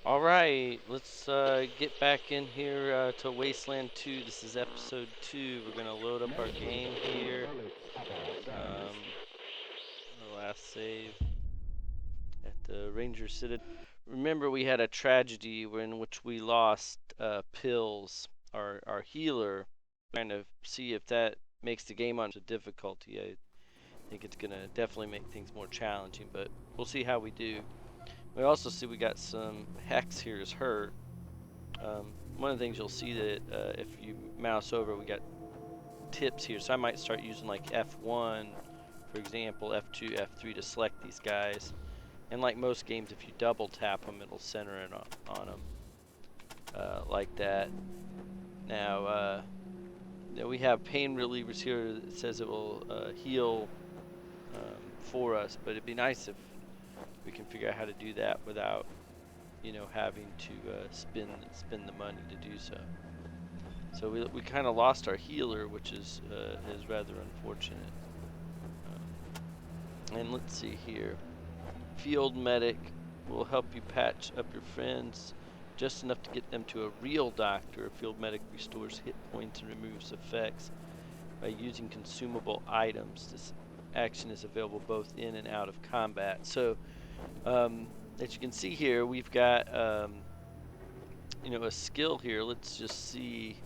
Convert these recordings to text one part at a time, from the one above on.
All right, let's get back in here to Wasteland 2. This is episode 2. We're going to load up our game here. The last save at the Ranger Citadel. Remember, we had a tragedy in which we lost Pills, our healer. Trying to see if that makes the game on difficulty. I think it's going to definitely make things more challenging, but we'll see how we do. We also see we got some Hex here is hurt. One of the things you'll see that if you mouse over, we got tips here. So I might start using like F1, for example, F2, F3 to select these guys. And like most games, if you double tap them, it'll center it on them like that. Now we have pain relievers here. It says it will heal for us, but it'd be nice if we can figure out how to do that without, having to spend the money to do so. So we kind of lost our healer, which is rather unfortunate. And let's see here. Field medic will help you patch up your friends just enough to get them to a real doctor. A field medic restores hit points and removes effects by using consumable items. This action is available both in and out of combat. So as you can see here, we've got a skill here. Let's just see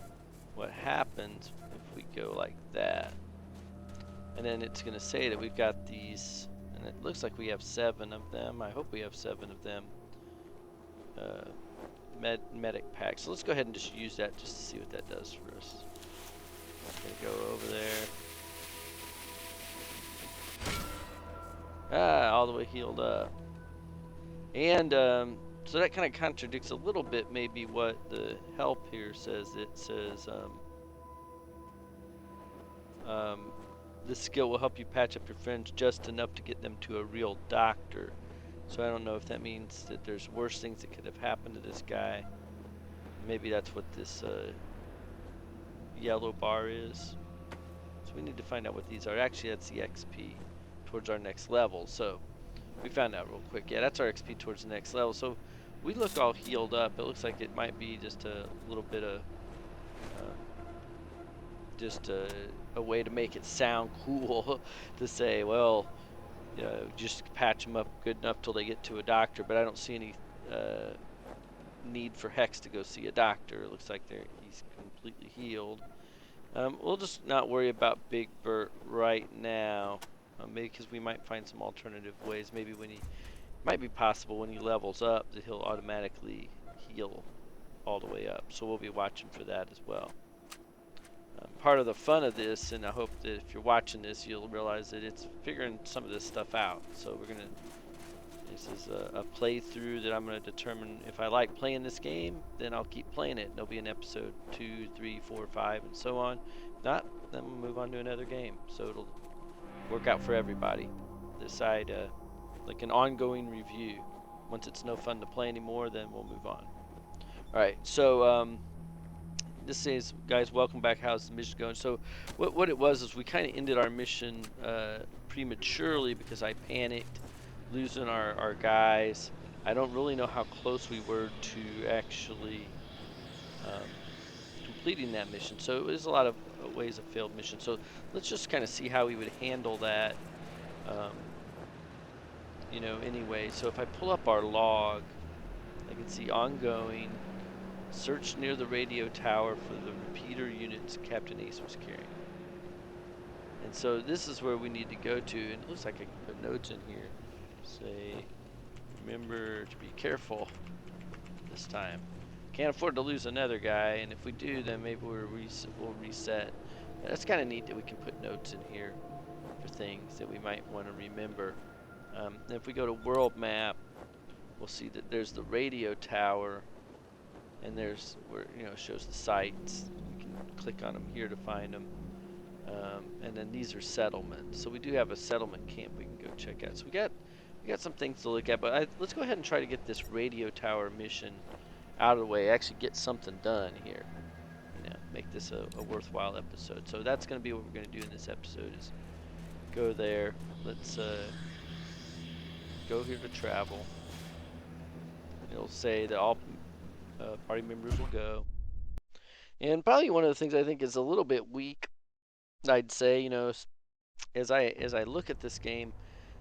what happens if we go like that. And then it's going to say that we've got these, and it looks like we have 7 of them. I hope we have 7 of them. Medic pack. So let's go ahead and just use that just to see what that does for us. I'm going to go over there. All the way healed up. And so that kind of contradicts a little bit maybe what the help here says. It says this skill will help you patch up your friends just enough to get them to a real doctor. So I don't know if that means that there's worse things that could have happened to this guy. Maybe that's what this yellow bar is. So we need to find out what these are. Actually, that's the XP towards our next level. So we found out real quick. Yeah, that's our XP towards the next level. So we look all healed up. It looks like it might be just a little bit of a way to make it sound cool to say, well, just patch them up good enough till they get to a doctor. But I don't see any need for Hex to go see a doctor. It looks like he's completely healed. We'll just not worry about Big Bert right now. Maybe because we might find some alternative ways. Maybe might be possible when he levels up that he'll automatically heal all the way up. So we'll be watching for that as well. Part of the fun of this, and I hope that if you're watching this, you'll realize that it's figuring some of this stuff out. So this is a playthrough that I'm gonna determine if I like playing this game, then I'll keep playing it. There'll be an episode 2, 3, 4, 5, and so on. If not, then we'll move on to another game. So it'll work out for everybody. Decide like an ongoing review. Once it's no fun to play anymore, then we'll move on. Alright, so this says, guys, welcome back. How's the mission going? So what it was is we kind of ended our mission prematurely because I panicked, losing our guys. I don't really know how close we were to actually completing that mission. So it was a lot of ways of failed mission. So let's just kind of see how we would handle that. Anyway, so if I pull up our log, I can see ongoing, search near the radio tower for the repeater units Captain Ace was carrying. And so this is where we need to go to, and it looks like I can put notes in here. Say, remember to be careful this time. Can't afford to lose another guy, and if we do, then maybe we'll reset. That's kind of neat that we can put notes in here for things that we might want to remember. If we go to world map, we'll see that there's the radio tower, and there's where it shows the sites. We can click on them here to find them, and then these are settlements. So we do have a settlement camp we can go check out. So we got some things to look at, but let's go ahead and try to get this radio tower mission out of the way. Actually get something done here. Make this a worthwhile episode. So that's going to be what we're going to do in this episode is go there. Let's go here to travel. It'll say that all party members will go. And probably one of the things I think is a little bit weak, I'd say, you know, as I look at this game,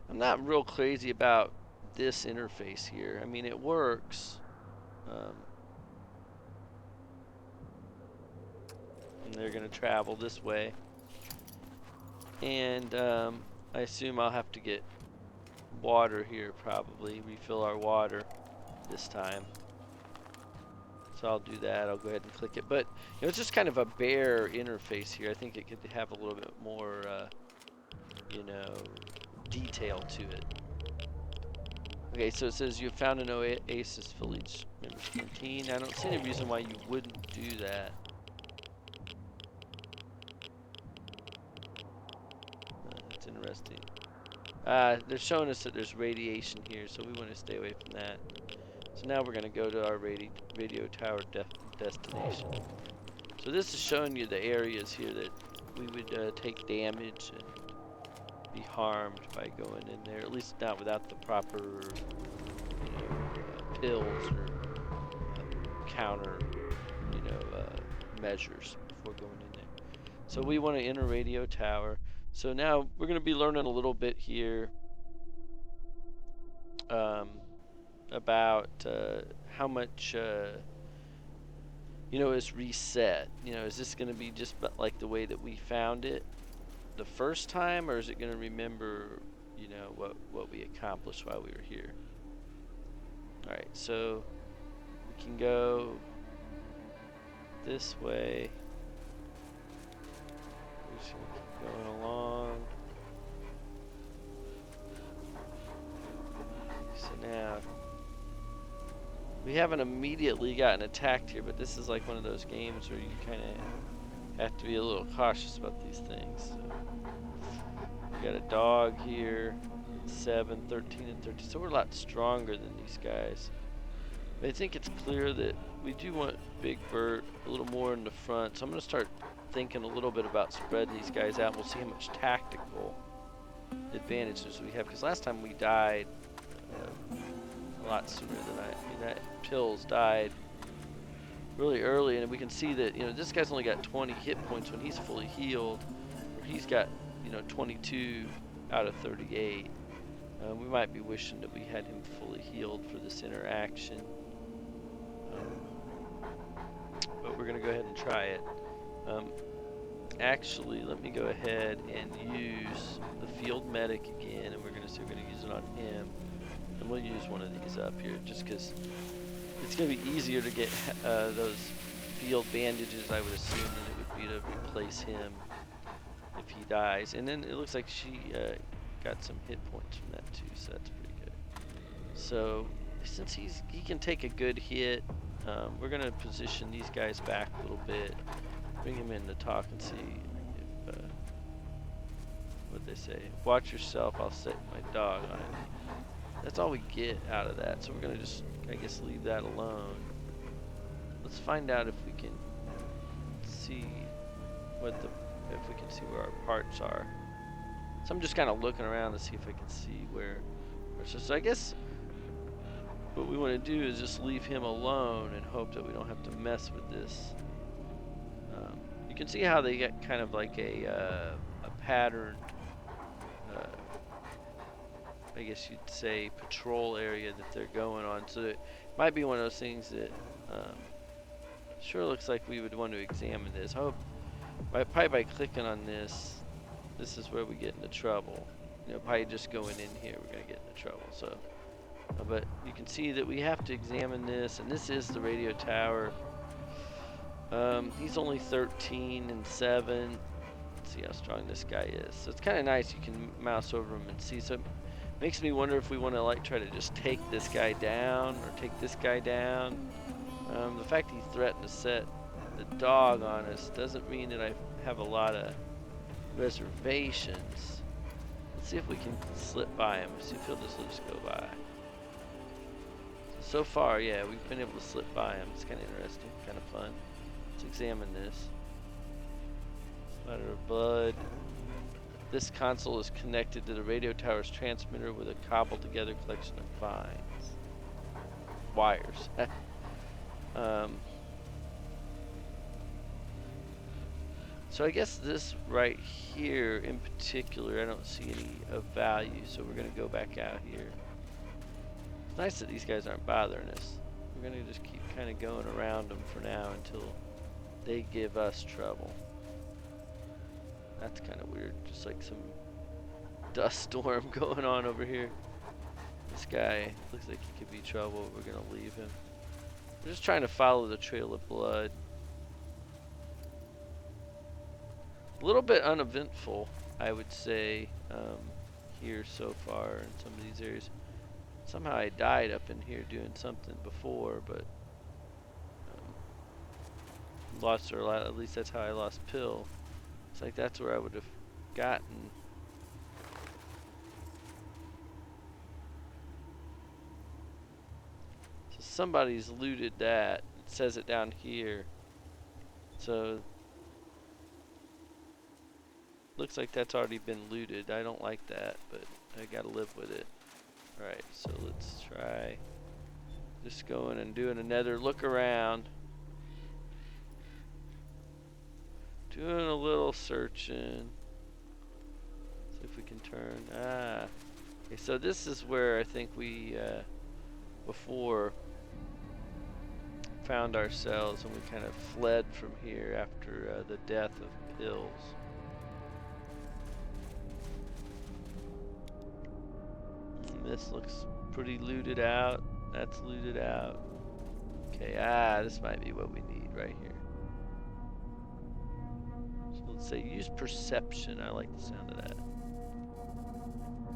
I'm not real crazy about this interface here. I mean, it works. And they're going to travel this way. And I assume I'll have to get water here probably, refill our water this time. So I'll do that. I'll go ahead and click it. But you know, it's just kind of a bare interface here. I think it could have a little bit more, you know, detail to it. Okay, so it says you found an oasis village member 17. I don't see any reason why you wouldn't do that. That's interesting. They're showing us that there's radiation here, so we want to stay away from that. So now we're going to go to our radio tower destination. So this is showing you the areas here that we would take damage and be harmed by going in there, at least not without the proper, you know, pills or counter, you know, measures before going in there. So we want to enter radio tower. So now we're going to be learning a little bit here about how much, you know, is reset. You know, is this going to be just like the way that we found it the first time, or is it going to remember, you know, what we accomplished while we were here? All right, so we can go this way. We're just going to keep going along. So now we haven't immediately gotten attacked here, but this is like one of those games where you kind of have to be a little cautious about these things. So we got a dog here, 7, 13, and 13. So we're a lot stronger than these guys. But I think it's clear that we do want Big Bert a little more in the front. So I'm going to start thinking a little bit about spreading these guys out. We'll see how much tactical advantages we have. Because last time we died a lot sooner than that Pills died really early, and we can see that, you know, this guy's only got 20 hit points when he's fully healed, or he's got, you know, 22 out of 38. We might be wishing that we had him fully healed for this interaction, but we're gonna go ahead and try it. Actually, let me go ahead and use the field medic again, and we're gonna use it on him. And we'll use one of these up here just because it's going to be easier to get those field bandages, I would assume, than it would be to replace him if he dies. And then it looks like she got some hit points from that too, so that's pretty good. So since he can take a good hit, we're going to position these guys back a little bit, bring him in to talk and see if, what they say. Watch yourself, I'll set my dog on it. That's all we get out of that, so we're gonna just, I guess, leave that alone. Let's find out if we can see if we can see where our parts are. So I'm just kind of looking around to see if I can see where. So I guess what we want to do is just leave him alone and hope that we don't have to mess with this. You can see how they get kind of like a pattern. I guess you'd say patrol area that they're going on, so it might be one of those things that sure looks like we would want to examine this. Probably by clicking on this is where we get into trouble. You know, probably just going in here we're gonna get into trouble. So, but you can see that we have to examine this, and this is the radio tower. He's only 13 and 7. Let's see how strong this guy is. So it's kind of nice. You can mouse over him and see. So makes me wonder if we want to like try to just take this guy down or take this guy down. The fact he threatened to set the dog on us doesn't mean that I have a lot of reservations. Let's see if we can slip by him. See if he'll just let us go by. So far, yeah, we've been able to slip by him. It's kind of interesting, kind of fun. Let's examine this. Splatter of blood. This console is connected to the radio tower's transmitter with a cobbled together collection of vines. wires. So I guess this right here in particular, I don't see any of value, so we're going to go back out here. It's nice that these guys aren't bothering us. We're going to just keep kind of going around them for now until they give us trouble. That's kind of weird, just like some dust storm going on over here. This guy looks like he could be trouble. We're going to leave him. We're just trying to follow the trail of blood. A little bit uneventful, I would say, here so far in some of these areas. Somehow I died up in here doing something before, but lost her a lot. At least that's how I lost Pill. It's like that's where I would have gotten. So somebody's looted that. It says it down here. So looks like that's already been looted. I don't like that, but I gotta live with it. Alright, so let's try just going and doing another look around. Doing a little searching. See if we can turn. Ah. Okay, so this is where I think we before found ourselves, and we kind of fled from here after the death of Pills. This looks pretty looted out. That's looted out. Okay, this might be what we need right here. So let's say use perception. I like the sound of that.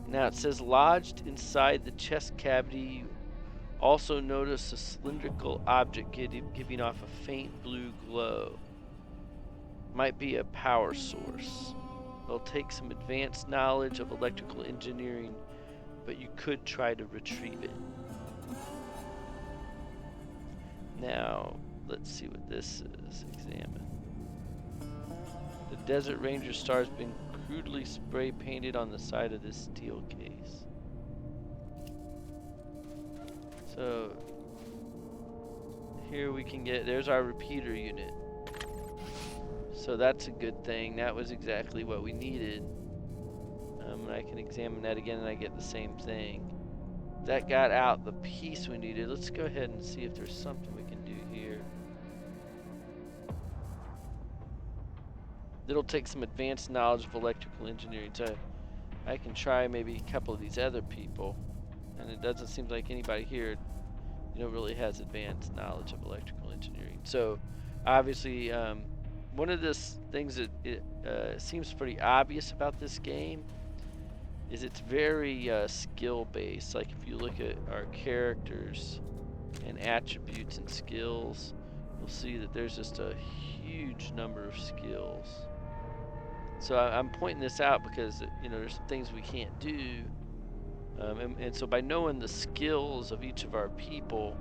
Now it says lodged inside the chest cavity. You also notice a cylindrical object giving off a faint blue glow. Might be a power source. It'll take some advanced knowledge of electrical engineering, but you could try to retrieve it. Now, let's see what this is. Examine. The Desert Ranger star has been crudely spray painted on the side of this steel case. So, here we can get, there's our repeater unit. So that's a good thing. That was exactly what we needed. And I can examine that again and I get the same thing. That got out the piece we needed. Let's go ahead and see if there's something we can do here. It'll take some advanced knowledge of electrical engineering. So I can try maybe a couple of these other people. And it doesn't seem like anybody here, really has advanced knowledge of electrical engineering. So obviously, one of the things that seems pretty obvious about this game is it's very skill based. Like if you look at our characters and attributes and skills, you'll see that there's just a huge number of skills. So I'm pointing this out because there's some things we can't do, and so by knowing the skills of each of our people,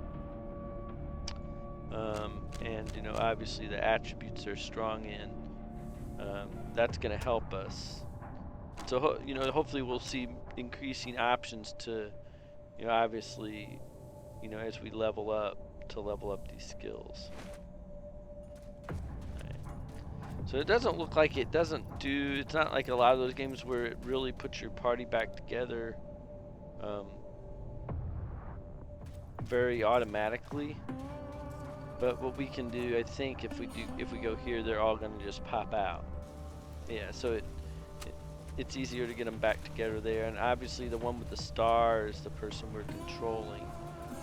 and obviously the attributes they're strong in, that's going to help us. So hopefully we'll see increasing options to, obviously, as we level up these skills. Right. So it doesn't look like it's not like a lot of those games where it really puts your party back together very automatically. But what we can do, I think, if we go here, they're all going to just pop out. Yeah, so it's easier to get them back together there. And obviously the one with the star is the person we're controlling.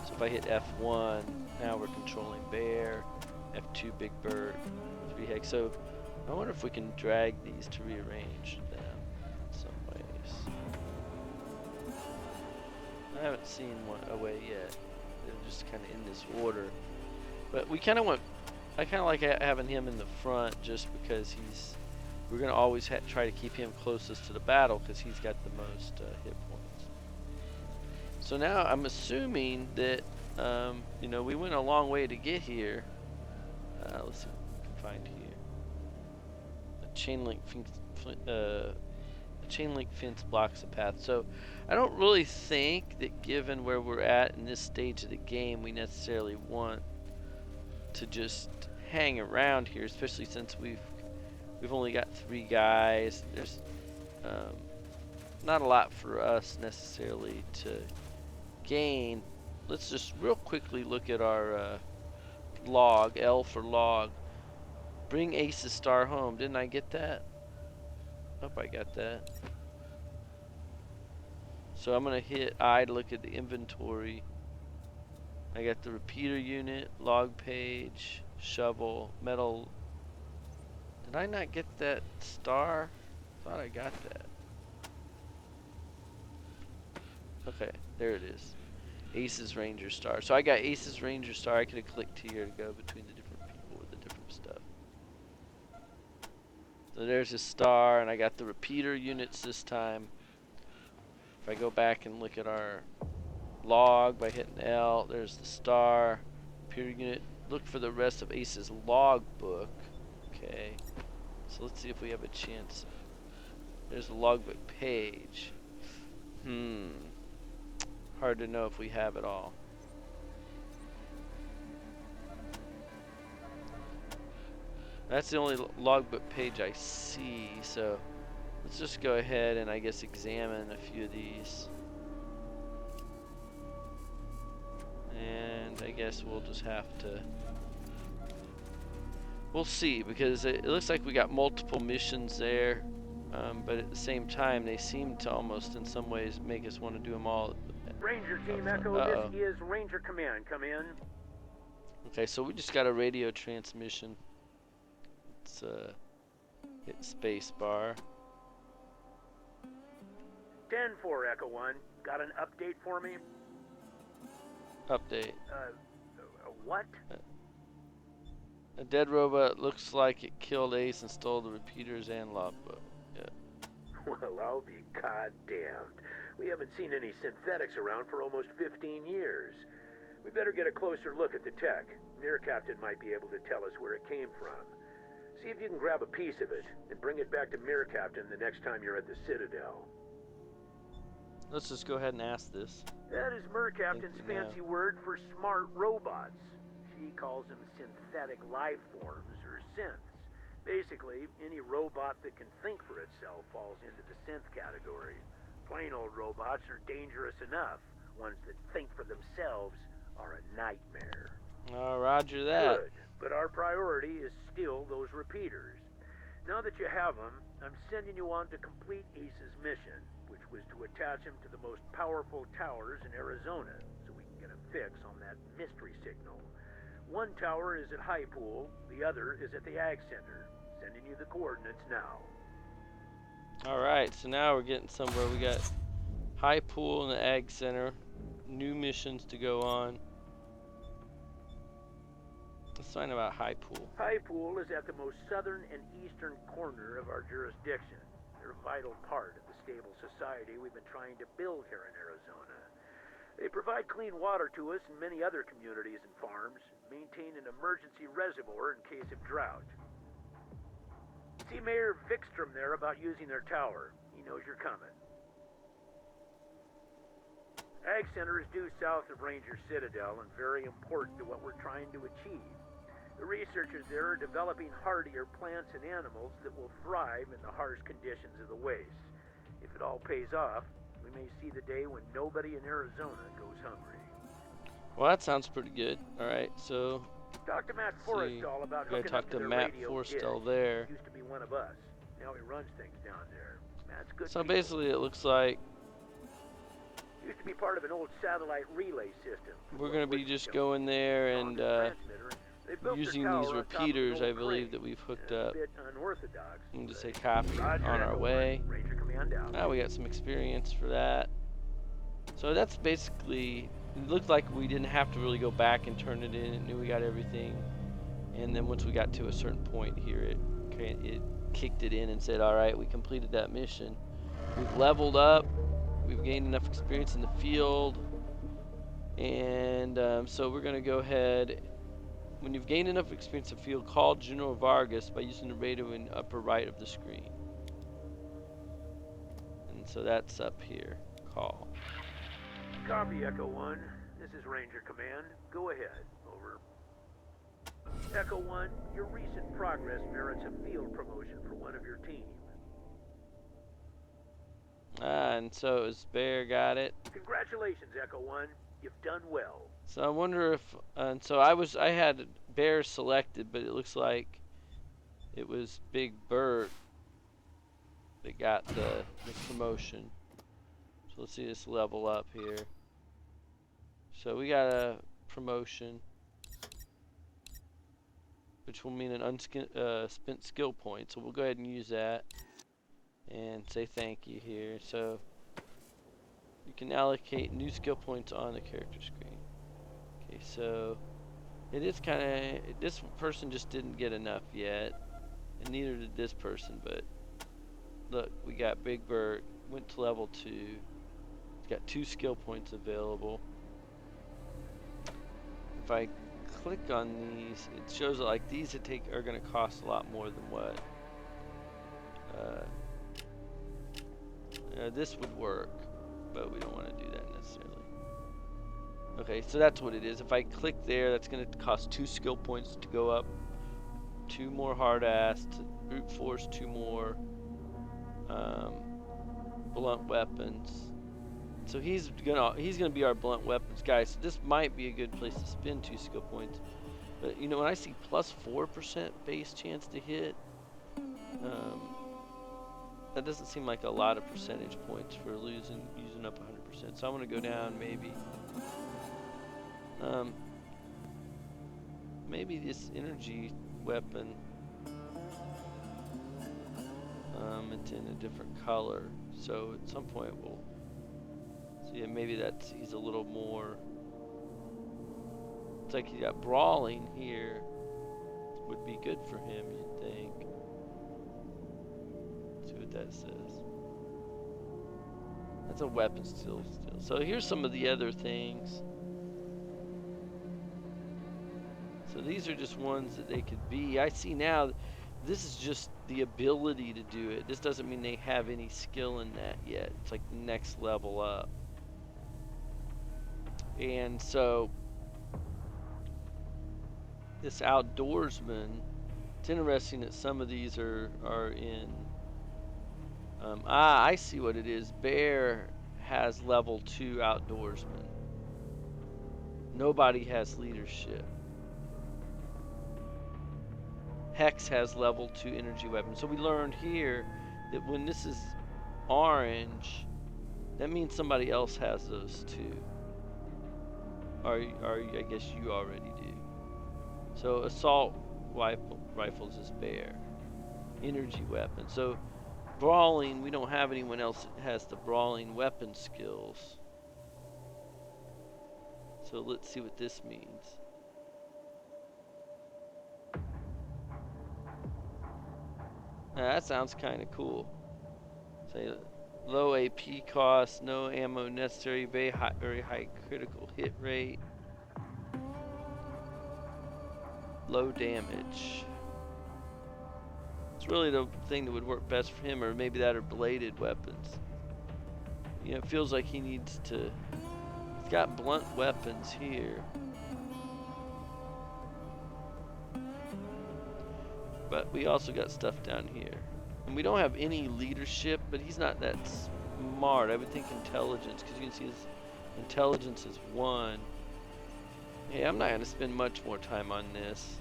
So if I hit F1, now we're controlling Bear. F2, Big Bert. 3 Hex. So I wonder if we can drag these to rearrange them in some ways. I haven't seen a way yet. They're just kind of in this order. But I kind of like having him in the front just because we're going to always try to keep him closest to the battle because he's got the most hit points. So now I'm assuming that, we went a long way to get here. Let's see what we can find here. A chain link fence blocks the path. So I don't really think that given where we're at in this stage of the game, we necessarily want to just hang around here, especially since we've only got 3 guys. There's not a lot for us necessarily to gain. Let's just real quickly look at our log, L for log. Bring Ace's star home. Didn't I get that? Hope I got that. So I'm going to hit I to look at the inventory. I got the repeater unit, log page, shovel, metal. Did I not get that star? Thought I got that. Okay, there it is. Ace's Ranger Star. So I got Ace's Ranger Star. I could have clicked here to go between the different people with the different stuff. So there's a star, and I got the repeater units this time. If I go back and look at our log by hitting L, there's the star, repeater unit. Look for the rest of Ace's log book. Okay. So let's see if we have a chance. There's the logbook page. Hard to know if we have it all. That's the only logbook page I see, so let's just go ahead and I guess examine a few of these. And I guess we'll just have to... We'll see, because it looks like we got multiple missions there, but at the same time they seem to almost in some ways make us want to do them all. Ranger Team Echo, this is Ranger Command. Come in. Okay, so we just got a radio transmission. Let's hit space bar. 10-4 Echo 1. Got an update for me? Update. What? A dead robot looks like it killed Ace and stole the repeaters and logbook. Yeah. Well, I'll be goddamned. We haven't seen any synthetics around for almost 15 years. We better get a closer look at the tech. Mir Captain might be able to tell us where it came from. See if you can grab a piece of it and bring it back to Mir Captain the next time you're at the Citadel. Let's just go ahead and ask this. That is Mir Captain's fancy word for smart robots. She calls them synthetic life forms, or synths. Basically, any robot that can think for itself falls into the synth category. Plain old robots are dangerous enough. Ones that think for themselves are a nightmare. Oh, roger that. Good, but our priority is still those repeaters. Now that you have them, I'm sending you on to complete Ace's mission, which was to attach him to the most powerful towers in Arizona, so we can get a fix on that mystery signal. One tower is at High Pool, the other is at the Ag Center. Sending you the coordinates now. Alright, so now we're getting somewhere. We got High Pool and the Ag Center. New missions to go on. Let's find about High Pool. High Pool is at the most southern and eastern corner of our jurisdiction. They're a vital part of the stable society we've been trying to build here in Arizona. They provide clean water to us and many other communities and farms, maintain an emergency reservoir in case of drought. See Mayor Vikstrom there about using their tower. He knows you're coming. Ag Center is due south of Ranger Citadel and very important to what we're trying to achieve. The researchers there are developing hardier plants and animals that will thrive in the harsh conditions of the wastes. If it all pays off, we may see the day when nobody in Arizona goes hungry. Well, that sounds pretty good. Alright, so... Talk to Matt Forrestal about hooking up to their Matt radio Forrestal dish. there. He used to be one of us. Now he runs things down there. Matt's good. So people. basically it looks like Used to be part of an old satellite relay system. we're going to be just going there and using these repeaters, I believe, that we've hooked up. And just say copy on our way. We got some experience for that. So that's basically, it looked like we didn't have to really go back and turn it in. It knew we got everything. And then once we got to a certain point here, it kicked it in and said, all right, we completed that mission. We've leveled up. We've gained enough experience in the field. And so we're going to go ahead. When you've gained enough experience in the field, call General Vargas by using the radio in the upper right of the screen. And so that's up here. Call. Copy, Echo 1. This is Ranger Command. Go ahead. Over. Echo 1, your recent progress merits a field promotion for one of your team. And so it was Bear got it. Congratulations, Echo 1. You've done well. So I wonder if, and so I had Bear selected, but it looks like it was Big Bert that got the promotion. So let's see this level up here. So we got a promotion, which will mean an unspent skill point. So we'll go ahead and use that and say thank you here. So you can allocate new skill points on the character screen. Okay, so it is kind of, this person just didn't get enough yet, and neither did this person, but look, we got Big Bert, went to level 2. He's got 2 skill points available. If I click on these, it shows that like these are going to cost a lot more than what this would work, but we don't want to do that necessarily. Okay, so that's what it is. If I click there, that's going to cost 2 skill points to go up, 2 more hard ass, to brute force 2 more blunt weapons. So he's gonna be our blunt weapons guy. So this might be a good place to spend 2 skill points. But you know, when I see plus 4% base chance to hit, that doesn't seem like a lot of percentage points for using up 100%. So I'm gonna go down maybe. Maybe this energy weapon. It's in a different color. So at some point we'll. So yeah, maybe he's a little more. It's like he got brawling here. Would be good for him, you'd think. Let's see what that says. That's a weapon still. So here's some of the other things. So these are just ones that they could be. I see now, this is just the ability to do it. This doesn't mean they have any skill in that yet. It's like the next level up. And so this outdoorsman, it's interesting that some of these are in I see what it is. Bear has level 2 outdoorsman. Nobody has leadership. Hex has level 2 energy weapon. So we learned here that when this is orange, that means somebody else has those too. Or I guess you already do. So assault rifles is Bear. Energy weapon. So brawling, we don't have anyone else that has the brawling weapon skills. So let's see what this means. Now that sounds kind of cool. Say low AP cost, no ammo necessary, very high critical hit rate, low damage. It's really the thing that would work best for him, or maybe that or bladed weapons. You know, it feels like he needs to. He's got blunt weapons here. But we also got stuff down here. And we don't have any leadership, but he's not that smart. I would think intelligence, because you can see his intelligence is 1. Yeah, I'm not going to spend much more time on this.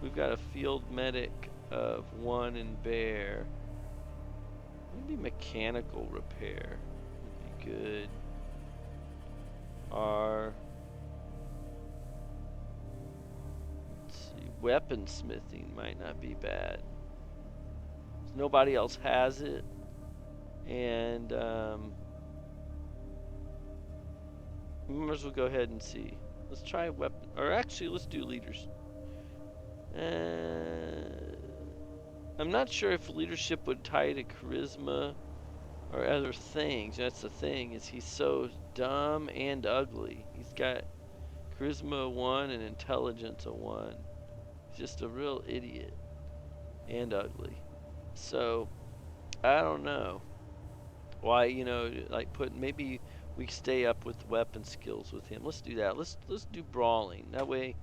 We've got a field medic of 1 in Bear. Maybe mechanical repair would be good. Weaponsmithing might not be bad. Nobody else has it, and we might as well go ahead and see. Let's try weapon, or actually, let's do leaders. I'm not sure if leadership would tie to charisma or other things. That's the thing, is he's so dumb and ugly. He's got charisma 1 and intelligence 1. Just a real idiot and ugly. So I don't know why. Like maybe we stay up with weapon skills with him. Let's do that. Let's do brawling. That way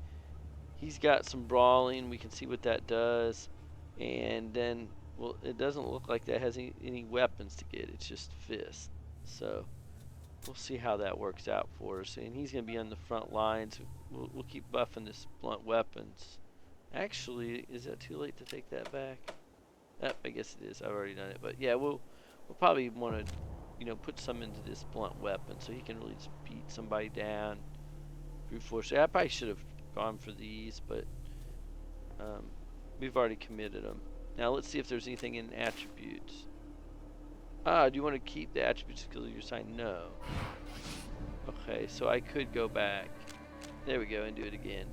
he's got some brawling. We can see what that does, and then well, it doesn't look like that has any weapons to get. It's just fists. So we'll see how that works out for us. And he's going to be on the front lines. We'll keep buffing this blunt weapons. Actually, is that too late to take that back? I guess it is. I've already done it. But yeah, we'll probably want to, put some into this blunt weapon so he can really just beat somebody down. Brute force. Yeah, I probably should have gone for these, but we've already committed them. Now let's see if there's anything in attributes. Do you want to keep the attribute skill you're assigned? No. Okay, so I could go back. There we go, and do it again.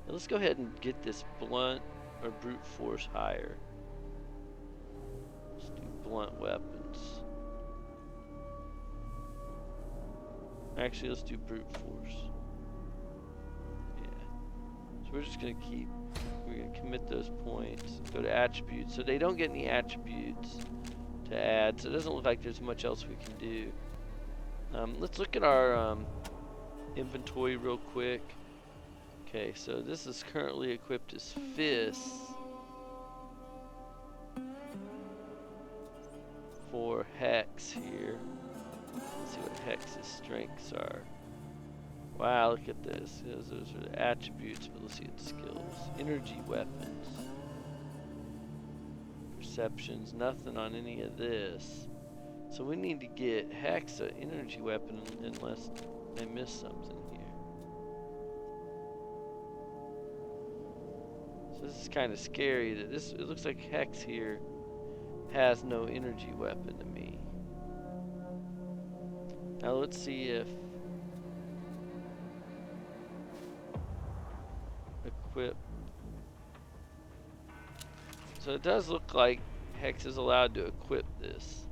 Now let's go ahead and get this blunt or brute force higher. Let's do blunt weapons. Actually, let's do brute force. Yeah. So we're just gonna commit those points. Go to attributes. So they don't get any attributes to add. So it doesn't look like there's much else we can do. Let's look at our inventory real quick. Okay, so this is currently equipped as fists for Hex here. Let's see what Hex's strengths are. Wow, look at this. Those are the attributes, but let's see its skills. Energy weapons. Perceptions, nothing on any of this. So we need to get Hex an energy weapon unless I missed something here. So this is kind of scary that it looks like Hex here has no energy weapon to me. Now let's see if equip. So it does look like Hex is allowed to equip this.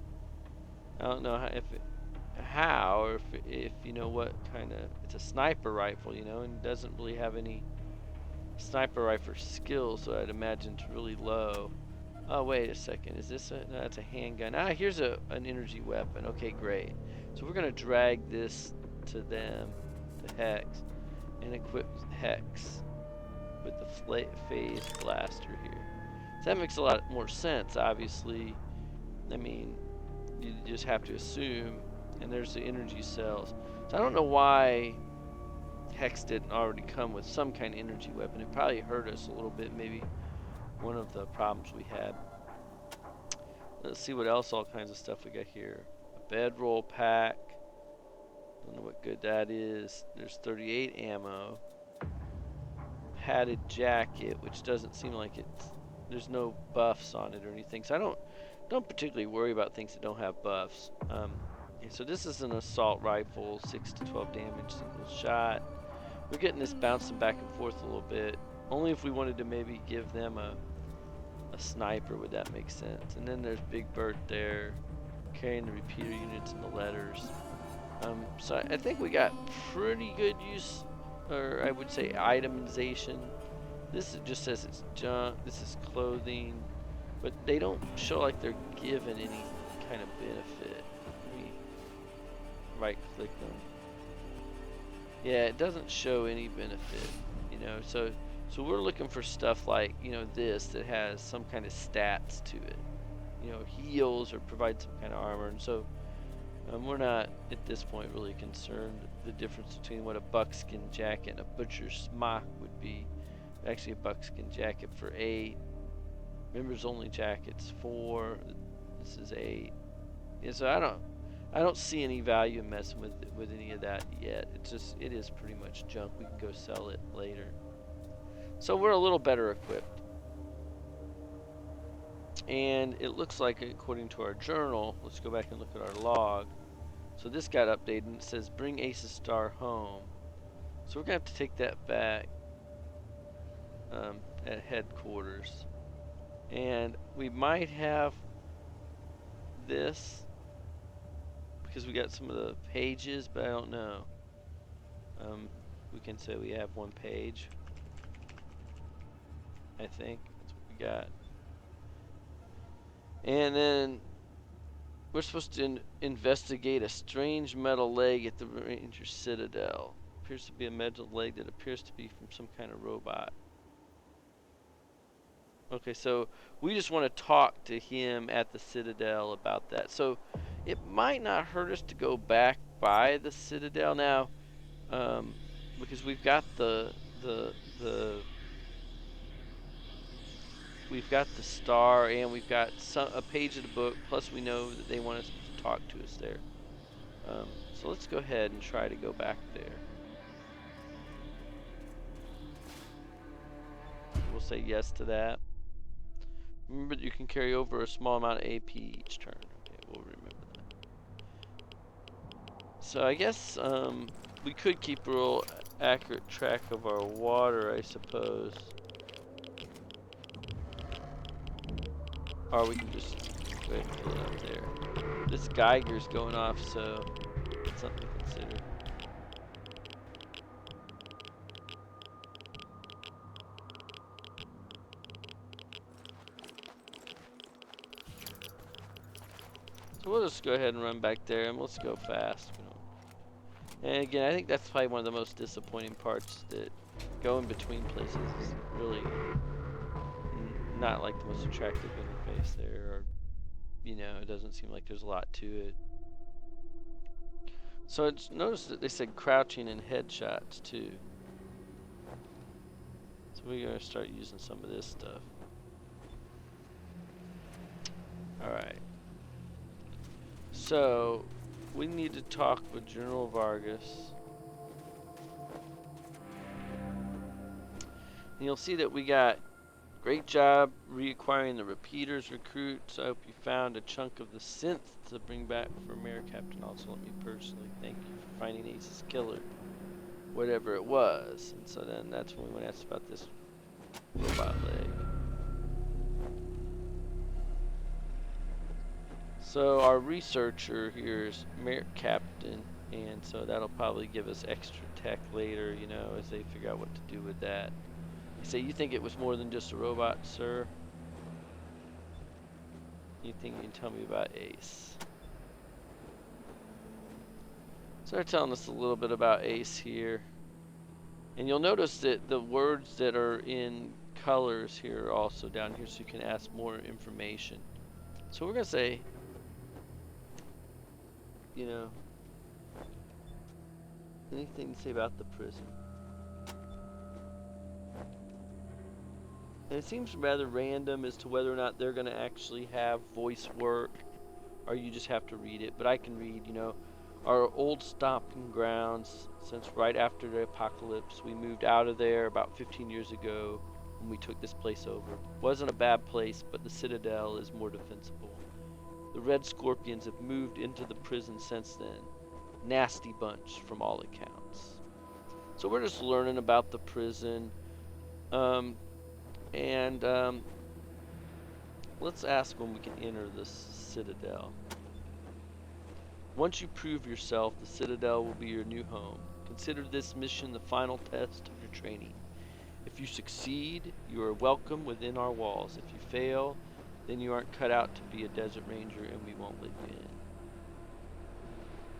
I don't know how or if you know what kind of, it's a sniper rifle, and doesn't really have any sniper rifle skills, so I'd imagine it's really low. Oh, wait a second. Is this no, that's a handgun. Here's an energy weapon. Okay, great. So we're going to drag this to them, to Hex, and equip Hex with the phase blaster here. So that makes a lot more sense, obviously. I mean, you just have to assume, and there's the energy cells. So I don't know why Hex didn't already come with some kind of energy weapon. It probably hurt us a little bit, maybe one of the problems we had. Let's see what else, all kinds of stuff we got here. A bedroll pack. Don't know what good that is. There's 38 ammo. Padded jacket, which doesn't seem like there's no buffs on it or anything. So I don't particularly worry about things that don't have buffs. So this is an assault rifle, 6 to 12 damage, single shot. We're getting this bouncing back and forth a little bit. Only if we wanted to maybe give them a sniper would that make sense. And then there's Big Bert there, carrying the repeater units and the letters. So I think we got pretty good use, or I would say itemization. This just says it's junk, this is clothing, but they don't show like they're given any kind of benefit. Let me right click them. Yeah, it doesn't show any benefit, so we're looking for stuff like, this that has some kind of stats to it. Heals or provides some kind of armor. And so we're not at this point really concerned the difference between what a buckskin jacket and a butcher's smock would be. Actually, a buckskin jacket for 8. Members only jackets 4. This is 8. Yeah, so I don't see any value in messing with any of that yet. It is pretty much junk. We can go sell it later. So we're a little better equipped. And it looks like, according to our journal, let's go back and look at our log. So this got updated and it says bring Ace's star home. So we're gonna have to take that back at headquarters. And we might have this because we got some of the pages, but I don't know. We can say we have 1 page. I think that's what we got. And then We're supposed to investigate a strange metal leg at the Ranger Citadel. Appears to be a metal leg that appears to be from some kind of robot. Okay, so we just want to talk to him at the Citadel about that. So it might not hurt us to go back by the Citadel now, because we've got the we've got the star and we've got a page of the book. Plus, we know that they want us to talk to us there. So let's go ahead and try to go back there. We'll say yes to that. Remember that you can carry over a small amount of AP each turn. Okay, we'll remember that. So I guess we could keep a real accurate track of our water, I suppose. Or we can just go ahead and fill it up there. This Geiger's going off, so that's something to consider. So we'll just go ahead and run back there, and let's go fast. And again, I think that's probably one of the most disappointing parts, that going between places is really not like the most attractive interface there, or it doesn't seem like there's a lot to it. So it's notice that they said crouching and headshots too. So we're gonna start using some of this stuff. Alright. So we need to talk with General Vargas. And you'll see that we got great job reacquiring the repeaters recruits. I hope you found a chunk of the synth to bring back for Mayor Captain. Also, let me personally thank you for finding Ace's killer, whatever it was. And so then that's when we went to ask about this robot leg. So our researcher here is Mayor Captain, and so that'll probably give us extra tech later, as they figure out what to do with that. You say you think it was more than just a robot, sir? You think you can tell me about Ace? So they're telling us a little bit about Ace here. And you'll notice that the words that are in colors here are also down here, so you can ask more information. So we're going to say, anything to say about the prison. And it seems rather random as to whether or not they're going to actually have voice work, or you just have to read it. But I can read, our old stomping grounds, since right after the apocalypse. We moved out of there about 15 years ago when we took this place over. Wasn't a bad place, but the Citadel is more defensible. The Red Scorpions have moved into the prison since then. Nasty bunch from all accounts. So we're just learning about the prison. Let's ask when we can enter the Citadel. Once you prove yourself, the Citadel will be your new home. Consider this mission the final test of your training. If you succeed, you are welcome within our walls. If you fail, then you aren't cut out to be a desert ranger and we won't let you in.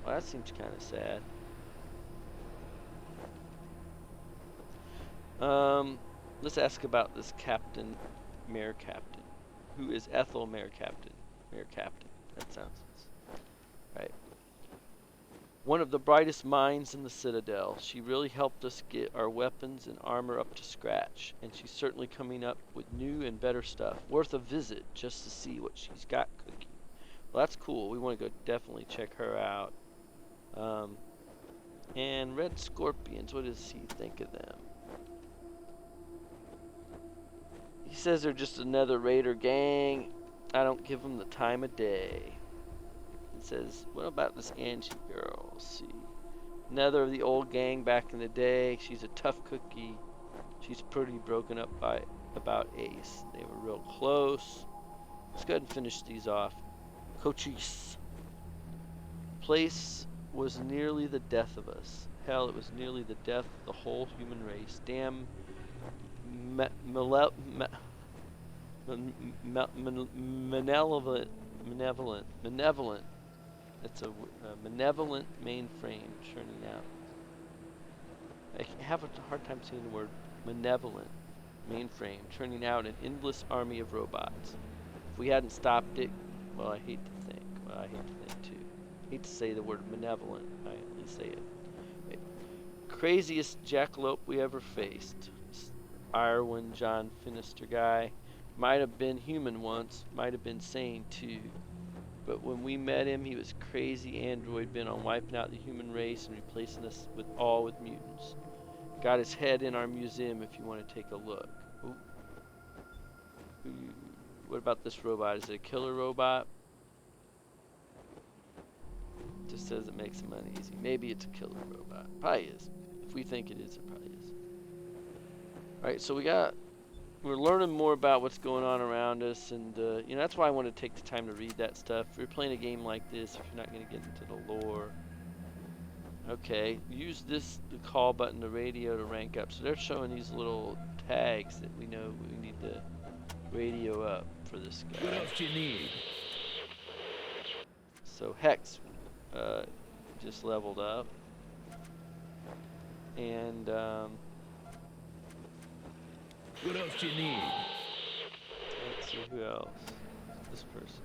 Well, that seems kind of sad. Let's ask about this Captain, Mayor Captain. Who is Ethel Mayor Captain? Mayor Captain. That sounds right. One of the brightest minds in the Citadel. She really helped us get our weapons and armor up to scratch. And she's certainly coming up with new and better stuff. Worth a visit just to see what she's got cooking. Well, that's cool. We want to go definitely check her out. And Red Scorpions, what does he think of them? He says they're just another raider gang. I don't give them the time of day. He says, what about this Angie girl? Let's see. Another of the old gang back in the day. She's a tough cookie. She's pretty broken up about Ace. They were real close. Let's go ahead and finish these off. Cochise. Place was nearly the death of us. Hell, it was nearly the death of the whole human race. Damn malevolent Malevolent. It's a malevolent mainframe churning out. I have a hard time saying the word malevolent mainframe churning out an endless army of robots. If we hadn't stopped it, well, I hate to think. Well, I hate to think too. I hate to say the word malevolent. I at least say it. Okay. Craziest jackalope we ever faced. This Irwin John Finister guy might have been human once, might have been sane too. But when we met him, he was crazy android bent on wiping out the human race and replacing us with mutants. Got his head in our museum if you want to take a look. Ooh. What about this robot? Is it a killer robot? Just says it makes him uneasy. Maybe it's a killer robot. Probably is. If we think it is, it probably is. Alright, so we're learning more about what's going on around us, and you know, that's why I want to take the time to read that stuff. If you're playing a game like this, if you're not going to get into the lore, okay, use the call button, the radio to rank up. So they're showing these little tags that we know we need to radio up for this guy. What else do you need? So Hex just leveled up, and what else do you need? let's see who else. This person.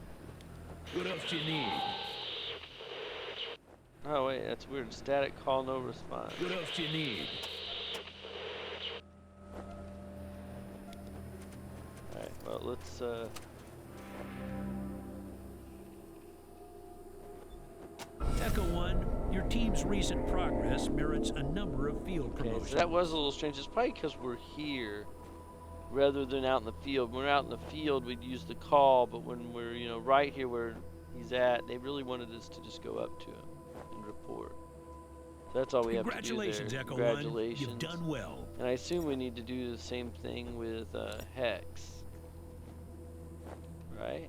What else do you need? Oh wait, that's weird. Static call, no response. What else do you need? Alright, well let's Echo 1, your team's recent progress merits a number of field promotions. so that was a little strange. It's probably because we're here rather than out in the field. When we're out in the field, we'd use the call, but when we're, you know, right here where he's at, they really wanted us to just go up to him and report. So that's all we have to do there. Congratulations, Echo 1. Congratulations. You've done well. And I assume we need to do the same thing with Hex. Right?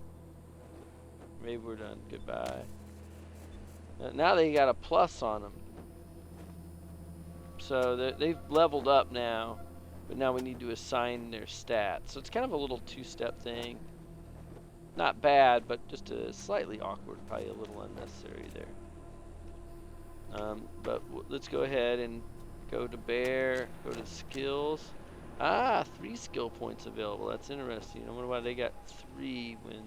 Maybe we're done. Goodbye. Now they got a plus on them. So they've leveled up now. But now we need to assign their stats. So it's kind of a little two-step thing. Not bad, but just a slightly awkward. Probably a little unnecessary there. But let's go ahead and go to Bear. Go to skills. Ah, 3 skill points available. That's interesting. I wonder why they got 3 when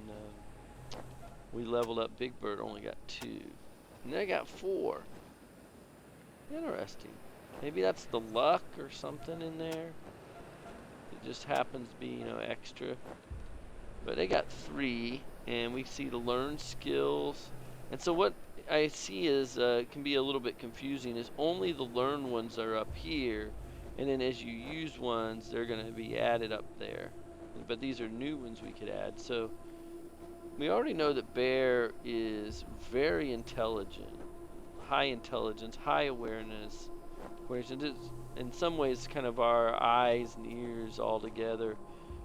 we leveled up. Big Bert only got 2. And they got 4. Interesting. Maybe that's the luck or something in there. It just happens to be, you know, extra. But they got 3, and we see the learn skills. And so what I see is can be a little bit confusing. Is only the learn ones are up here, and then as you use ones, they're going to be added up there. But these are new ones we could add. So we already know that Bear is very intelligent, high intelligence, high awareness. Whereas in some ways, kind of our eyes and ears all together.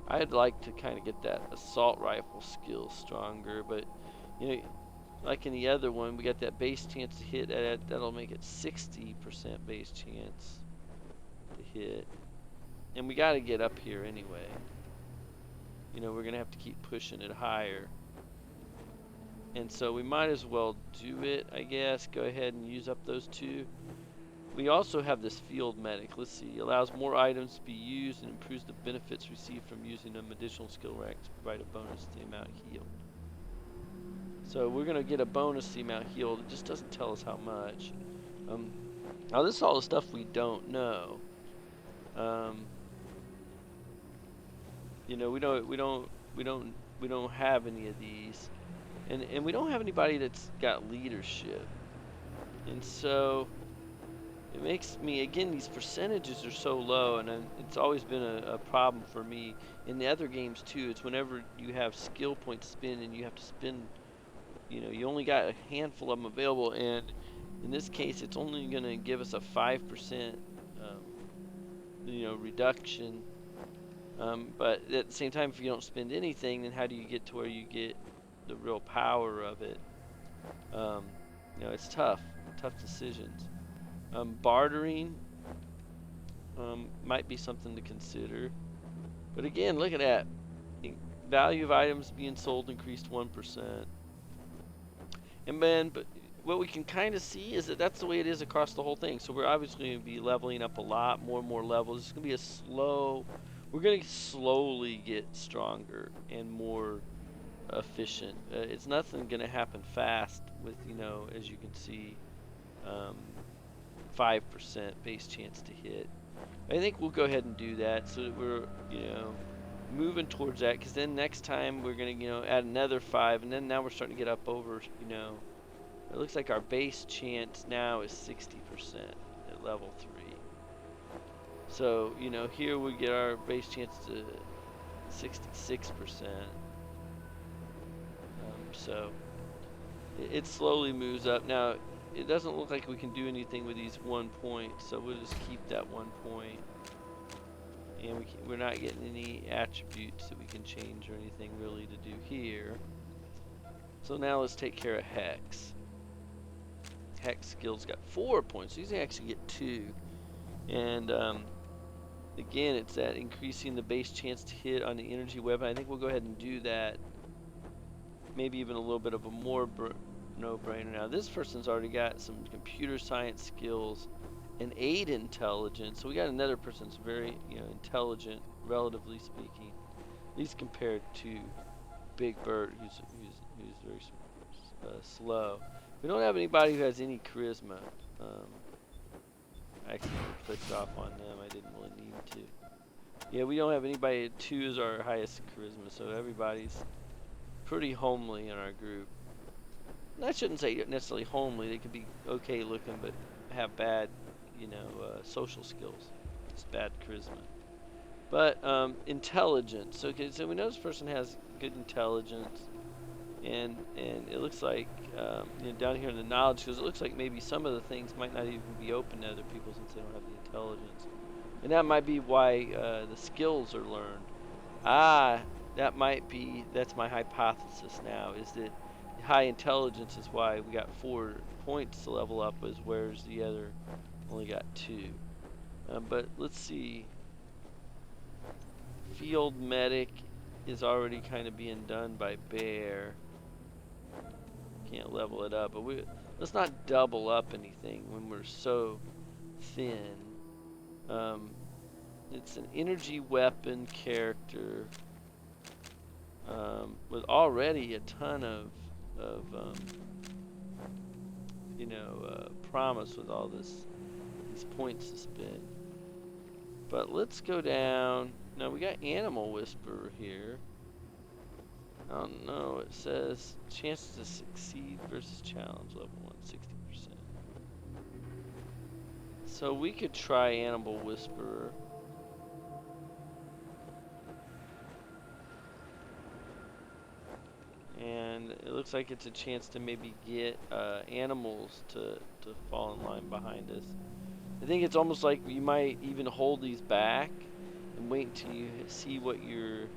I'd like to kind of get that assault rifle skill stronger, but you know, like in the other one, we got that base chance to hit. That'll make it 60% base chance to hit, and we got to get up here anyway. You know, we're gonna have to keep pushing it higher, and so we might as well do it, I guess. Go ahead and use up those 2. We also have this field medic. Let's see. Allows more items to be used and improves the benefits received from using them. Additional skill ranks provide a bonus to the amount healed. So we're going to get a bonus to the amount healed. It just doesn't tell us how much. Now this is all the stuff we don't know. You know, we don't have any of these, and we don't have anybody that's got leadership, and so. It makes me, again, these percentages are so low, and it's always been a problem for me. In the other games, too, it's whenever you have skill points to spend, and you have to spend, you know, you only got a handful of them available, and in this case, it's only going to give us a 5%, you know, reduction. But at the same time, if you don't spend anything, then how do you get to where you get the real power of it? You know, it's tough decisions. Bartering might be something to consider. But again, look at that. Value of items being sold increased 1%. And then, but what we can kind of see is that that's the way it is across the whole thing. So we're obviously going to be leveling up a lot, more and more levels. It's going to be a slow. We're going to slowly get stronger and more efficient. It's nothing going to happen fast with, as you can see, 5% base chance to hit. I think we'll go ahead and do that so that we're, moving towards that, because then next time we're going to, add another 5, and then now we're starting to get up over, it looks like our base chance now is 60% at level 3. So, here we get our base chance to 66%. So, it slowly moves up. Now, it doesn't look like we can do anything with these 1 points, so we'll just keep that 1 point. And we're not getting any attributes that we can change or anything really to do here. So now let's take care of Hex. Hex skills got 4 points. These actually get 2. And again, it's that increasing the base chance to hit on the energy weapon. I think we'll go ahead and do that. Maybe even a little bit of a more no-brainer. Now this person's already got some computer science skills and 8 intelligence. So we got another person that's very intelligent, relatively speaking. At least compared to Big Bert, who's very slow. We don't have anybody who has any charisma. I actually clicked off on them. I didn't really need to. Yeah, we don't have anybody. 2 is our highest charisma, so everybody's pretty homely in our group. And I shouldn't say necessarily homely. They could be okay looking, but have bad, social skills. It's bad charisma. But intelligence. Okay, so we know this person has good intelligence. And it looks like down here in the knowledge, because it looks like maybe some of the things might not even be open to other people since they don't have the intelligence, and that might be why the skills are learned. That's my hypothesis now, is that high intelligence is why we got 4 points to level up, whereas the other only got 2. But let's see. Field medic is already kind of being done by Bear. Can't level it up, but let's not double up anything when we're so thin. It's an energy weapon character with already a ton of promise with all these points to spend. But let's go down. Now we got Animal Whisperer here. I don't know, it says chance to succeed versus challenge level 1, 60%. So we could try Animal Whisperer. And it looks like it's a chance to maybe get animals to fall in line behind us. I think it's almost like you might even hold these back and wait until you see what your,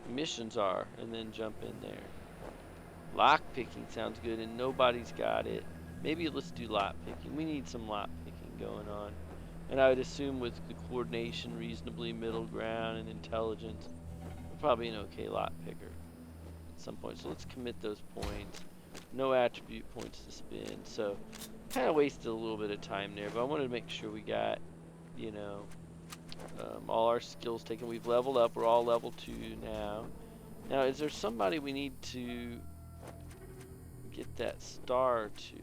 missions are, and then jump in there. Lock picking sounds good, and nobody's got it. Maybe let's do lock picking. We need some lock picking going on. And I would assume with the coordination reasonably middle ground and intelligence, we're probably an okay lock picker at some point. So let's commit those points. No attribute points to spend. So kind of wasted a little bit of time there, but I wanted to make sure we got, all our skills taken. We've leveled up. We're all level 2 now. Now, is there somebody we need to get that star to?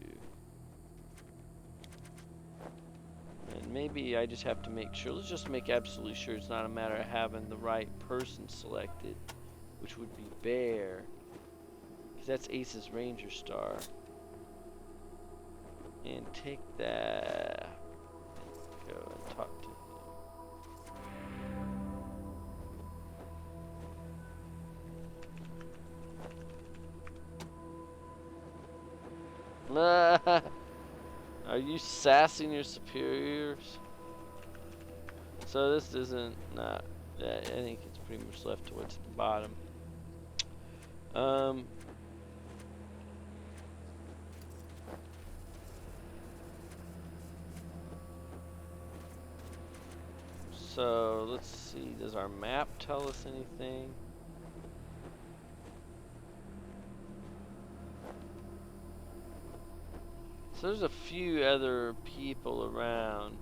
And maybe I just have to make sure. Let's just make absolutely sure it's not a matter of having the right person selected, which would be Bear, because that's Ace's Ranger star. And take that and go and talk to him. Are you sassing your superiors? So this isn't not. I think it's pretty much left towards the bottom. So let's see. Does our map tell us anything? So there's a few other people around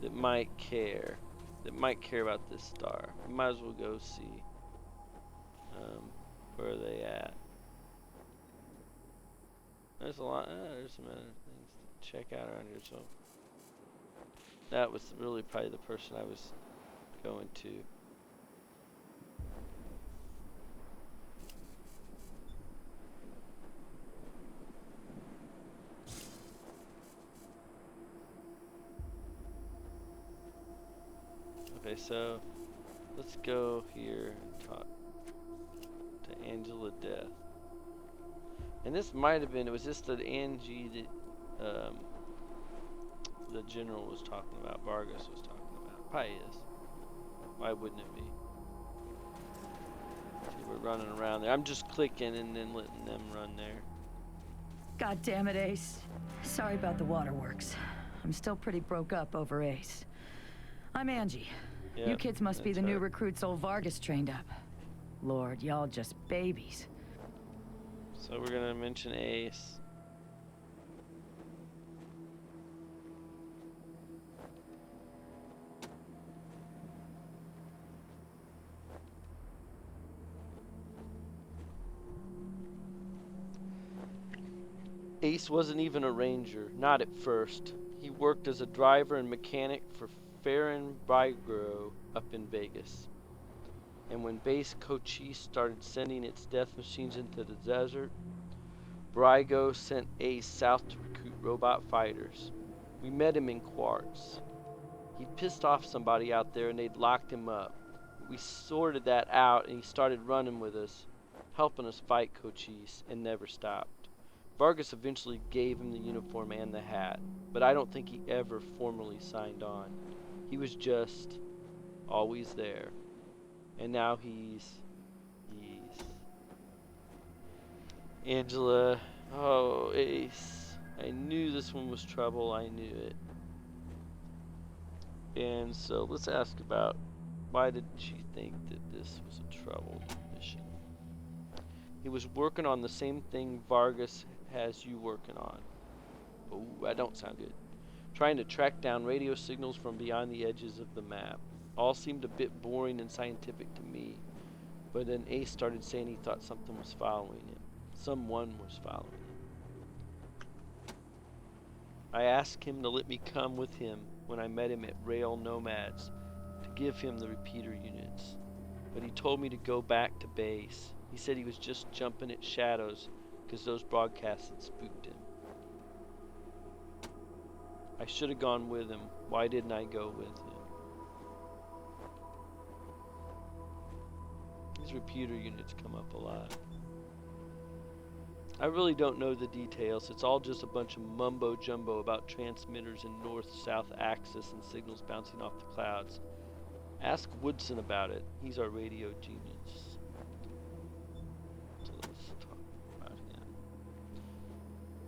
that might care. That might care about this star. We might as well go see where are they at. There's a lot. There's some other things to check out around here. So that was really probably the person I was going to. Okay, so let's go here and talk to Angela Death. And this might have been, it was just that Angie that the general was talking about, Vargas was talking about. Probably is. Why wouldn't it be? See, we're running around there. I'm just clicking and then letting them run there. God damn it, Ace. Sorry about the waterworks. I'm still pretty broke up over Ace. I'm Angie. Yeah, You kids must be the new her. recruits old Vargas trained up. Lord, y'all just babies. So we're gonna mention Ace. Ace wasn't even a ranger, not at first. He worked as a driver and mechanic for Farron Bygro up in Vegas. And when base Cochise started sending its death machines into the desert, Brygo sent Ace south to recruit robot fighters. We met him in Quartz. He'd pissed off somebody out there and they'd locked him up. We sorted that out and he started running with us, helping us fight Cochise, and never stopped. Vargas eventually gave him the uniform and the hat, but I don't think he ever formally signed on. He was just always there. And now he's Angela. Oh, Ace. I knew this one was trouble. I knew it. And so let's ask about why did she think that this was a troubled mission? He was working on the same thing Vargas has you working on. Oh, that don't sound good. Trying to track down radio signals from beyond the edges of the map. All seemed a bit boring and scientific to me, but then Ace started saying he thought something was following him. Someone was following him. I asked him to let me come with him when I met him at Rail Nomads to give him the repeater units, but he told me to go back to base. He said he was just jumping at shadows because those broadcasts had spooked him. I should have gone with him. Why didn't I go with him? These repeater units come up a lot. I really don't know the details. It's all just a bunch of mumbo jumbo about transmitters and north-south axis and signals bouncing off the clouds. Ask Woodson about it. He's our radio genius. So let's talk about him.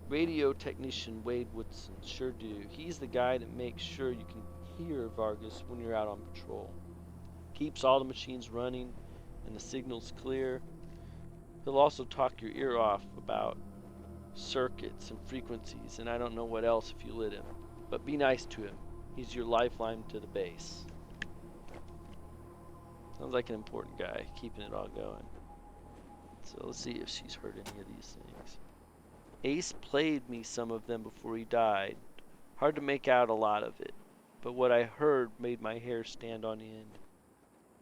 Radio technician Wade Woodson. Sure do. He's the guy that makes sure you can hear Vargas when you're out on patrol. Keeps all the machines running and the signals clear. He'll also talk your ear off about circuits and frequencies and I don't know what else if you let him. But be nice to him. He's your lifeline to the base. Sounds like an important guy, keeping it all going. So let's see if she's heard any of these things. Ace played me some of them before he died. Hard to make out a lot of it, but what I heard made my hair stand on end.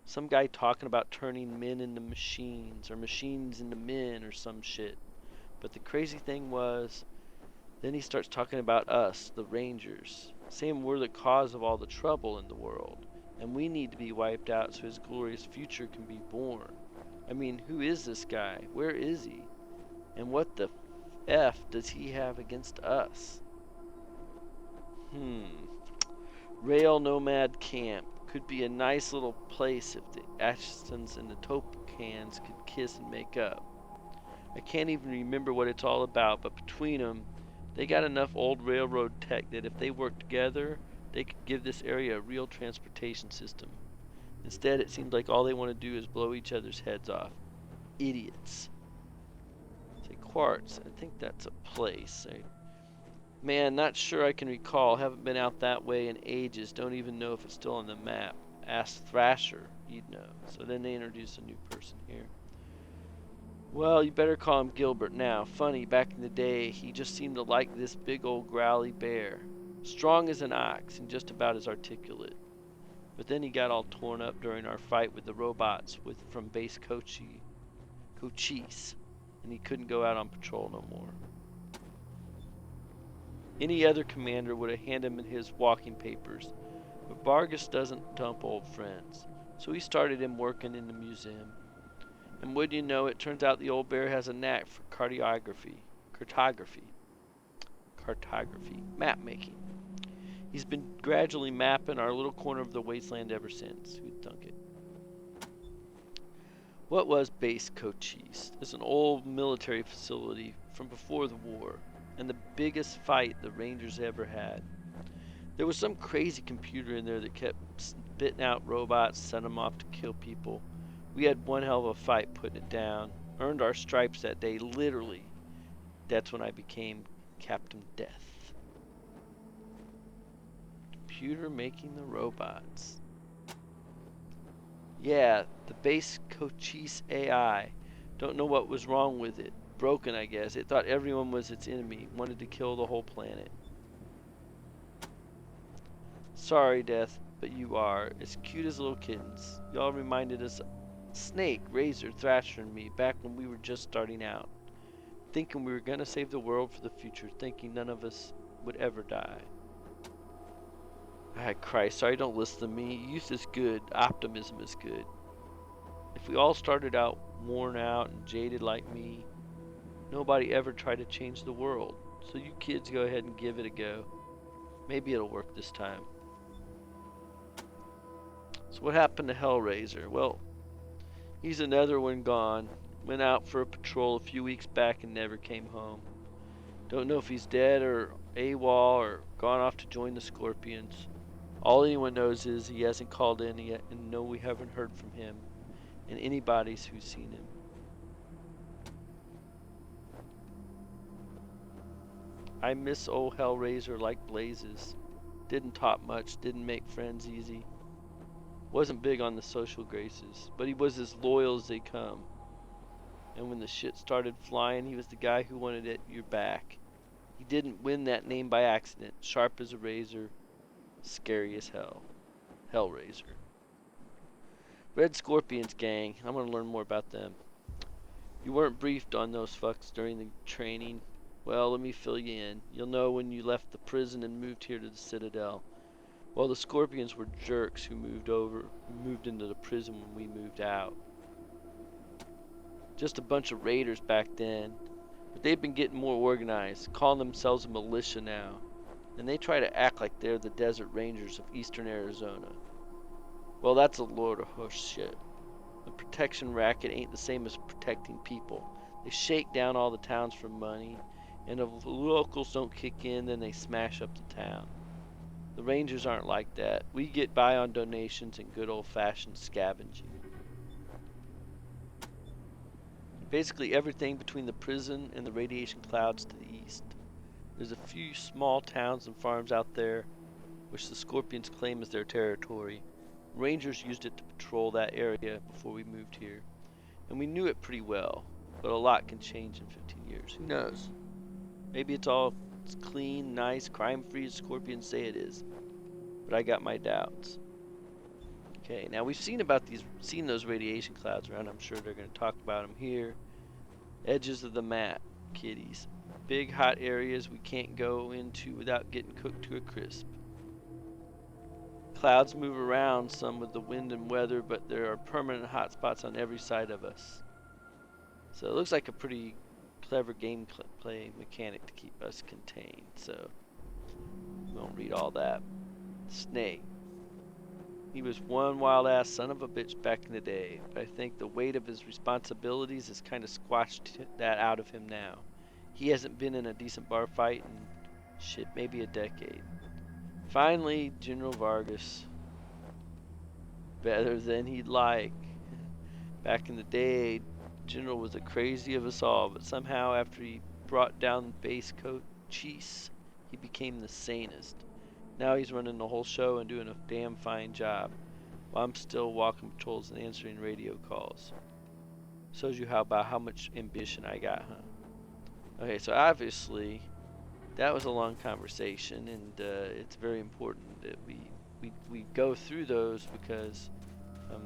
Some guy talking about turning men into machines, or machines into men, or some shit. But the crazy thing was, then he starts talking about us, the Rangers, saying we're the cause of all the trouble in the world, and we need to be wiped out so his glorious future can be born. I mean, who is this guy? Where is he? And what the F does he have against us? Rail Nomad Camp. Could be a nice little place if the Ashtons and the Topacans could kiss and make up. I can't even remember what it's all about, but between them, they got enough old railroad tech that if they worked together, they could give this area a real transportation system. Instead, it seems like all they want to do is blow each other's heads off. Idiots. Say Quartz, I think that's a place. Man, not sure I can recall. Haven't been out that way in ages. Don't even know if it's still on the map. Ask Thrasher. He'd know. So then they introduce a new person here. Well, you better call him Gilbert now. Funny, back in the day, he just seemed to like this big old growly bear. Strong as an ox and just about as articulate. But then he got all torn up during our fight with the robots from base Cochise, and he couldn't go out on patrol no more. Any other commander would have handed him his walking papers, but Vargas doesn't dump old friends, so he started him working in the museum. And would you know it, turns out the old bear has a knack for cartography, map making. He's been gradually mapping our little corner of the wasteland ever since. Who'd thunk it? What was Base Cochise? It's an old military facility from before the war, and the biggest fight the Rangers ever had. There was some crazy computer in there that kept spitting out robots, sending them off to kill people. We had one hell of a fight putting it down. Earned our stripes that day, literally. That's when I became Captain Death. Computer making the robots. Yeah, the base Cochise AI. Don't know what was wrong with it. Broken, I guess. It thought everyone was its enemy. Wanted to kill the whole planet. Sorry, Death, but you are. As cute as little kittens. Y'all reminded us Snake, Razor, Thrasher, and me back when we were just starting out. Thinking we were gonna save the world for the future. Thinking none of us would ever die. Ah, Christ, sorry, don't listen to me. Youth is good. Optimism is good. If we all started out worn out and jaded like me, nobody ever tried to change the world. So you kids go ahead and give it a go. Maybe it'll work this time. So what happened to Hellraiser? Well, he's another one gone. Went out for a patrol a few weeks back and never came home. Don't know if he's dead or AWOL or gone off to join the Scorpions. All anyone knows is he hasn't called in yet, and no, we haven't heard from him and anybody's who's seen him. I miss old Hellraiser like blazes. Didn't talk much, didn't make friends easy. Wasn't big on the social graces, but he was as loyal as they come. And when the shit started flying, he was the guy who wanted it your back. He didn't win that name by accident. Sharp as a razor, scary as hell. Hellraiser. Red Scorpions gang. I'm gonna learn more about them. You weren't briefed on those fucks during the training. Well, let me fill you in. You'll know when you left the prison and moved here to the Citadel. Well, the Scorpions were jerks who moved into the prison when we moved out. Just a bunch of raiders back then. But they've been getting more organized, calling themselves a militia now. And they try to act like they're the Desert Rangers of eastern Arizona. Well, that's a load of horse shit. The protection racket ain't the same as protecting people. They shake down all the towns for money, and if the locals don't kick in, then they smash up the town. The Rangers aren't like that. We get by on donations and good old-fashioned scavenging. Basically everything between the prison and the radiation clouds to the east. There's a few small towns and farms out there, which the Scorpions claim as their territory. Rangers used it to patrol that area before we moved here, and we knew it pretty well, but a lot can change in 15 years. Who knows? Maybe it's clean, nice, crime-free as Scorpions say it is, but I got my doubts. Okay, now we've seen those radiation clouds around. I'm sure they're going to talk about them here. Edges of the map, kiddies. Big hot areas we can't go into without getting cooked to a crisp. Clouds move around some with the wind and weather, but there are permanent hot spots on every side of us. So it looks like a pretty clever gameplay mechanic to keep us contained. So we won't read all that. Snake. He was one wild-ass son of a bitch back in the day, but I think the weight of his responsibilities has kind of squashed that out of him now. He hasn't been in a decent bar fight in, shit, maybe a decade. Finally, General Vargas. Better than he'd like. Back in the day, General was the crazy of us all, but somehow after he brought down base Cochise, He became the sanest. Now he's running the whole show and doing a damn fine job, while I'm still walking patrols and answering radio calls. Shows you how much ambition I got, huh? Okay, so obviously that was a long conversation, and it's very important that we go through those because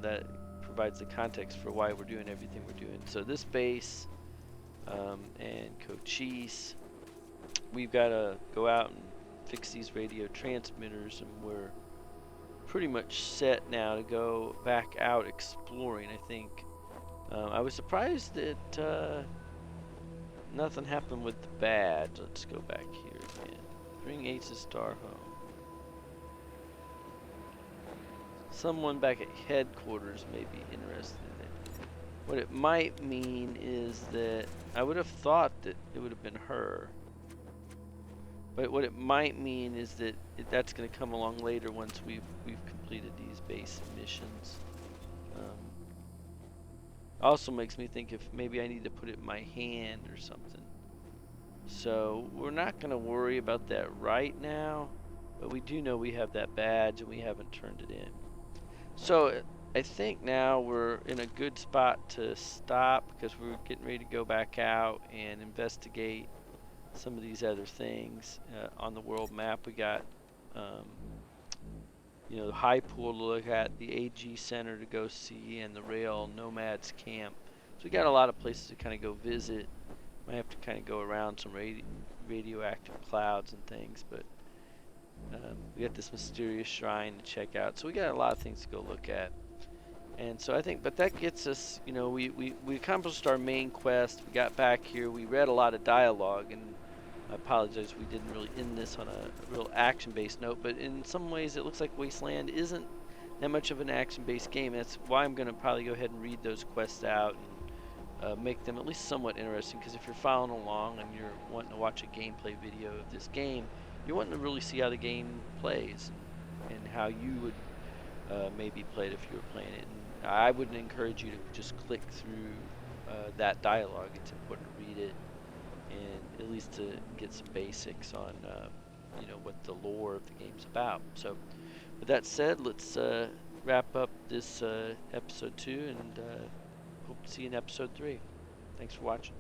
that provides the context for why we're doing everything we're doing. So this base and Cochise, we've got to go out and fix these radio transmitters, and we're pretty much set now to go back out exploring. I think I was surprised that nothing happened with the badge. Let's go back here again. Bring Ace's star home. Someone back at headquarters may be interested in it. What it might mean is that I would have thought that it would have been her. But what it might mean is that that's going to come along later once we've completed these base missions. Also makes me think if maybe I need to put it in my hand or something. So we're not going to worry about that right now, but we do know we have that badge and we haven't turned it in. So I think now we're in a good spot to stop because we're getting ready to go back out and investigate some of these other things on the world map. We got the high pool to look at, the AG Center to go see, and the Rail Nomads Camp. So we got a lot of places to kind of go visit. Might have to kind of go around some radioactive clouds and things, but we got this mysterious shrine to check out. So we got a lot of things to go look at. And so I think, but that gets us, we accomplished our main quest. We got back here. We read a lot of dialogue, and I apologize we didn't really end this on a real action-based note, but in some ways it looks like Wasteland isn't that much of an action-based game. That's why I'm going to probably go ahead and read those quests out and make them at least somewhat interesting, because if you're following along and you're wanting to watch a gameplay video of this game, you're wanting to really see how the game plays and how you would maybe play it if you were playing it. And I wouldn't encourage you to just click through that dialogue. It's important to read it and at least to get some basics on what the lore of the game's about. So with that said, let's wrap up this episode 2 and hope to see you in episode 3. Thanks for watching.